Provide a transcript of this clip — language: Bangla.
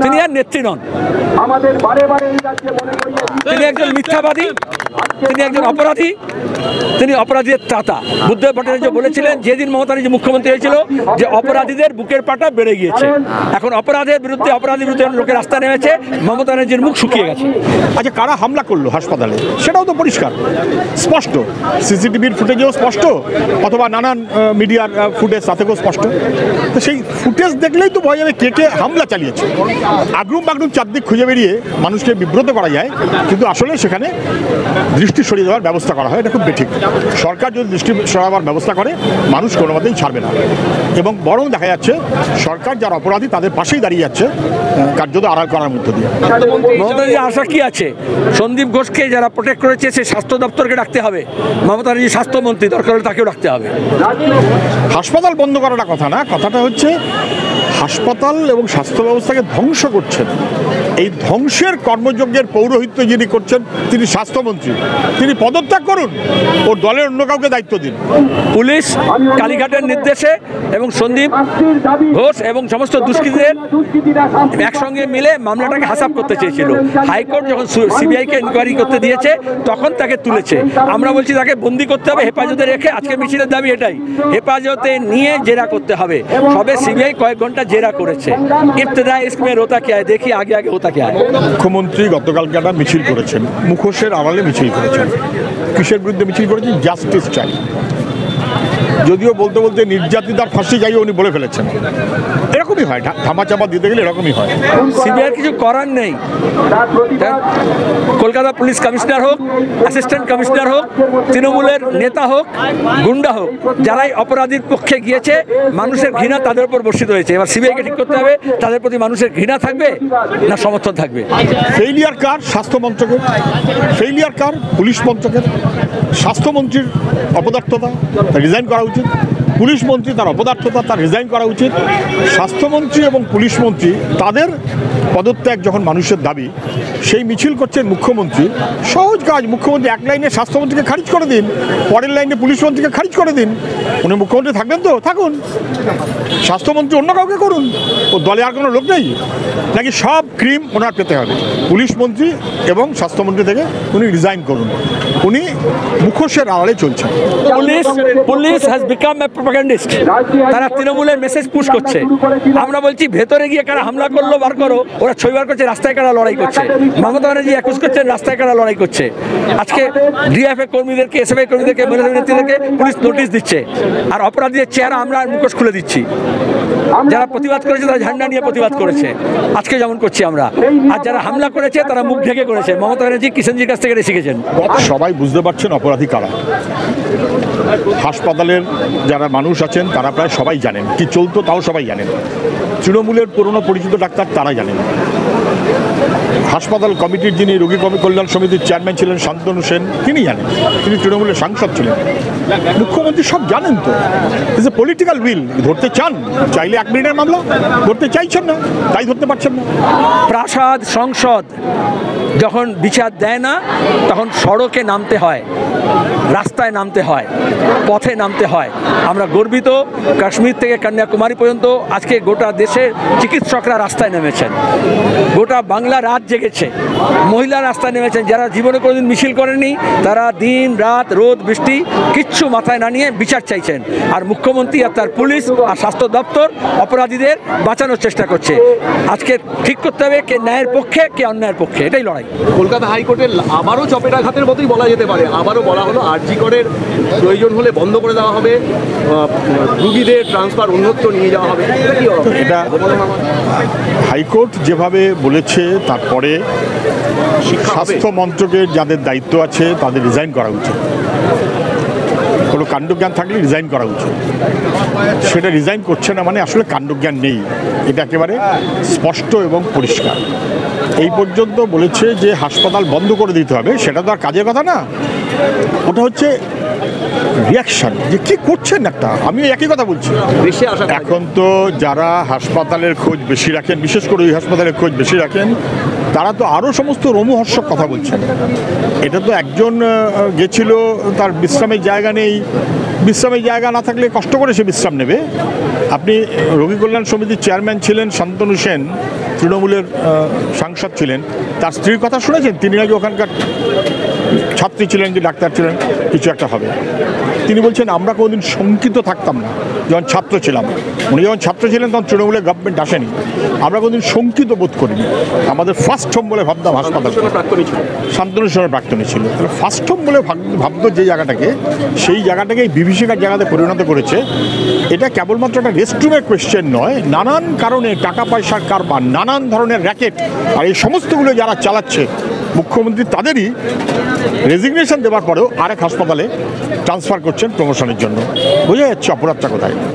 তিনি আর নেত্রী নন, তিনি একজন মিথ্যাবাদী, তিনি একজন অপরাধী, তিনি অপরাধীদের ত্রাতা। বুদ্ধদেব ভট্টাচার্য বলেছিলেন যেদিন মমতা ব্যানার্জি মুখ্যমন্ত্রী হয়েছিল যে অপরাধীদের বুকের পাটা বেড়ে গিয়েছে। এখন অপরাধের বিরুদ্ধে লোকের রাস্তা নেমেছে, মমতা ব্যানার্জির মুখ শুকিয়ে গেছে। আচ্ছা, কারা হামলা করলো হাসপাতালে সেটাও তো পরিষ্কার, স্পষ্ট, সিসিটিভির ফুটেজেও স্পষ্ট, অথবা নানান মিডিয়ার ফুটেজ তাতেও স্পষ্ট। তো সেই ফুটেজ দেখলেই তো বোঝা যাবে কে কে হামলা চালিয়েছে। আগরুম বাগরুম চারদিক খুঁজে বেরিয়ে মানুষকে বিব্রত করা যায়, কিন্তু আসলে সেখানে দৃষ্টি সরিয়ে দেওয়ার ব্যবস্থা করা হয়, এটা খুব বেঠিক। সরকার যদি দৃষ্টি সরাবার ব্যবস্থা করে মানুষ কোনো মতেই ছাড়বে না, এবং বরং দেখা যাচ্ছে সরকার যারা অপরাধী তাদের পাশেই দাঁড়িয়ে যাচ্ছে কার্যত আড়াল করার মধ্য দিয়ে। মমতা ব্যানার্জি আশা কি আছে? সন্দীপ ঘোষকে যারা প্রোটেক্ট করেছে সে স্বাস্থ্য দপ্তরকে ডাকতে হবে, মমতা ব্যানার্জি স্বাস্থ্যমন্ত্রী, দরকার হলে তাকেও ডাকতে হবে। হাসপাতাল বন্ধ করাটা কথা না, কথাটা হচ্ছে হাসপাতাল এবং স্বাস্থ্য ব্যবস্থাকে ধ্বংস করছেন। এই ধ্বংসের কর্মযজ্ঞের পৌরোহিত্য যিনি করছেন তিনি স্বাস্থ্যমন্ত্রী, তিনি পদত্যাগ করুন, ওর দলের অন্য কাউকে দায়িত্ব দিন। পুলিশ কালীঘাটের নির্দেশে এবং সন্দীপ ঘোষ এবং সমস্ত দুষ্কৃতীদের একসঙ্গে মিলে মামলাটাকে হাসাব করতে চেয়েছিল। হাইকোর্ট যখন সিবিআইকে ইনকোয়ারি করতে দিয়েছে তখন তাকে তুলেছে। আমরা বলছি তাকে বন্দি করতে হবে, হেফাজতে রেখে। আজকে মিছিলের দাবি এটাই, হেফাজতে নিয়ে জেরা করতে হবে। সবে সিবিআই কয়েক ঘন্টা জেরা করেছে। ইবতদা ইসমে রোতা কে আয়, দেখি আগে আগে হোতা কে আয়। মুখ্যমন্ত্রী গতকালকে একটা মিছিল করেছেন, মুখোশের আড়ালে মিছিল করেছেন। কিসের বিরুদ্ধে মিছিল করেছেন? জাস্টিস চাই। যদিও বলতে বলতে নির্যাতিতার ফাঁসি চাই উনি বলে ফেলেছেন। এরকমই হয়, ধামাচাপা দিতে গেলে এরকমই হয়। সিবিআইয়ের কিছু করার নেই। কলকাতা পুলিশ কমিশনার হোক, অ্যাসিস্ট্যান্ট কমিশনার হোক, তৃণমূলের নেতা হোক, গুন্ডা হোক, যারাই অপরাধীর পক্ষে গিয়েছে মানুষের ঘৃণা তাদের উপর বর্ষিত হয়েছে। এবার সিবিআইকে ঠিক করতে হবে তাদের প্রতি মানুষের ঘৃণা থাকবে না সমর্থন থাকবে। ফেইলিয়ার কার? স্বাস্থ্য মন্ত্রকের। ফেইলিয়ার কার? পুলিশ মন্ত্রকের। স্বাস্থ্যমন্ত্রীর অপদার্থতা, রিজাইন করা উচিত। পুলিশ মন্ত্রী তার অপদার্থতা, তার রিজাইন করা উচিত। স্বাস্থ্যমন্ত্রী এবং পুলিশ মন্ত্রী তাদের পদত্যাগ যখন মানুষের দাবি, সেই মিছিল করছেন মুখ্যমন্ত্রী। সহজ কাজ, মুখ্যমন্ত্রী এক লাইনে স্বাস্থ্যমন্ত্রীকে খারিজ করে দিন, পরের লাইনে পুলিশ মন্ত্রীকে খারিজ করে দিন। উনি মুখ্যমন্ত্রী থাকবেন তো থাকুন, স্বাস্থ্যমন্ত্রী অন্য কাউকে করুন। ও দলে আর কোনো লোক নেই নাকি? সব ক্রিম ওনার পেতে হবে। পুলিশ মন্ত্রী এবং স্বাস্থ্যমন্ত্রী থেকে উনি রিজাইন করুন। উনি মুখোশের আড়ালে চলছেন। Police has become a propagandist. তারা তৃণমূলের মেসেজ পুশ করছে। আমরা বলছি ভেতরে গিয়ে কারা হামলা করলো বার করো, ওরা ছবি বার করছে, রাস্তায় কারা লড়াই করছে। মমতা ব্যানার্জি একুশ করছেন, রাস্তায় কারা লড়াই করছে। আজকে ডিএফএ কর্মীদেরকে, এসএফআই কর্মীদেরকে, মহিলা নেত্রীদেরকে পুলিশ নোটিশ দিচ্ছে, আর অপরাধীদের চেহারা আমরা মুখোশ খুলে দিচ্ছি। যারা প্রতিবাদ করেছে তারা ঝান্ডা নিয়ে প্রতিবাদ করেছে, আজকে যেমন করছি আমরা। আর যারা হামলা করেছে তারা মুখ ঢেকে করেছে। মমতা ব্যানার্জি কিষেনজির কাছ থেকে শিখেছেন। সবাই বুঝতে পারছেন অপরাধী কারা। হাসপাতালের যারা মানুষ আছেন তারা প্রায় সবাই জানেন কি চলতো, তাও সবাই জানেন। তৃণমূলের পুরনো পরিচিত ডাক্তার তারা জানেন। হাসপাতাল কমিটির যিনি রোগী কল্যাণ সমিতির চেয়ারম্যান ছিলেন শান্তনু সেন, তিনি জানেন, তিনি তৃণমূলের সাংসদ ছিলেন। মুখ্যমন্ত্রী সব জানেন তো। Is a political will. ধরতে চান, চাইলে 1 মিনিটের মামলা, ধরতে চাইছেন না, তাই ধরতে পারছেন না। প্রাসাদ সংসদ যখন বিচার দেয় না তখন সড়কে নামতে হয়, রাস্তায় নামতে হয়, পথে নামতে হয়। আমরা গর্বিত, কাশ্মীর থেকে কন্যাকুমারী পর্যন্ত আজকে গোটা দেশের চিকিৎসকরা রাস্তায় নেমেছেন, গোটা বাংলা রাত জেগেছে, মহিলা রাস্তায় নেমেছেন। যারা জীবনে কোনোদিন মিছিল করেননি তারা দিন রাত রোদ বৃষ্টি কিচ্ছু মাথায় না নিয়ে বিচার চাইছেন। আর মুখ্যমন্ত্রী আর তার পুলিশ আর স্বাস্থ্য দপ্তর অপরাধীদের বাঁচানোর চেষ্টা করছে। আজকে ঠিক করতে হবে কে ন্যায়ের পক্ষে কে অন্যায়ের পক্ষে, এটাই লড়াই। কলকাতা হাইকোর্টের আবারও চপেটাঘাতের মতোই বলা যেতে পারে। আবারও বলা হলো আরজি করের প্রয়োজন হলে বন্ধ করে দেওয়া হবে, রুগীদের ট্রান্সফার অন্যত্র নিয়ে যাওয়া হবে। এটা হাইকোর্ট যেভাবে বলেছে তারপরে স্বাস্থ্য মন্ত্রকের যাদের দায়িত্ব আছে তাদের রিজাইন করা উচিত। কোনো কাণ্ডজ্ঞান থাকলে রিজাইন করা উচিত। সেটা রিজাইন করছে না মানে আসলে কাণ্ডজ্ঞান নেই, এটা একেবারে স্পষ্ট এবং পরিষ্কার। এই পর্যন্ত বলেছে যে হাসপাতাল বন্ধ করে দিতে হবে, সেটা তো আর কাজের কথা না। ওটা হচ্ছে রিয়াকশন যে কি করছেন একটা। আমি একই কথা বলছি, এখন তো যারা হাসপাতালের খোঁজ বেশি রাখেন, বিশেষ করে ওই হাসপাতালের খোঁজ বেশি রাখেন, তারা তো আরও সমস্ত রোমহর্ষক কথা বলছেন। এটা তো একজন গেছিল, তার বিশ্রামের জায়গা নেই, বিশ্রামের জায়গা না থাকলে কষ্ট করে সে বিশ্রাম নেবে। আপনি রোগী কল্যাণ সমিতির চেয়ারম্যান ছিলেন শান্তনু সেন, তৃণমূলের সাংসদ ছিলেন, তার স্ত্রীর কথা শুনেছেন? তিনি নাকি ওখানকার ছাত্রী ছিলেন কি ডাক্তার ছিলেন, কিছু একটা হবে। তিনি বলছেন আমরা কোনোদিন শঙ্কিত থাকতাম না যখন ছাত্র ছিলাম। উনি যখন ছাত্র ছিলেন তখন তৃণমূলের গভর্নমেন্ট আসেনি, আমরা কোনোদিন শঙ্কিত বোধ করিনি। আমাদের ফার্স্ট হোম বলে ভাবতাম হাসপাতাল। প্রাক্তনী ছিল, শান্তনু সেনের প্রাক্তনী ছিল। তাহলে ফার্স্ট হোম বলে ভাবতো যে জায়গাটাকে, সেই জায়গাটাকে বিভীষিকার জায়গাতে পরিণত করেছে। এটা কেবলমাত্র একটা রেস্টরুমের কোয়েশ্চেন নয়, নানান কারণে টাকা পয়সার কারবার, নানান ধরনের র্যাকেট, আর এই সমস্তগুলো যারা চালাচ্ছে মুখ্যমন্ত্রী তাদেরই রেজিগনেশন দেওয়ার পরেও আরেক হাসপাতালে ট্রান্সফার করছেন প্রমোশনের জন্য। বোঝা যাচ্ছে অপরাধটা কোথায়।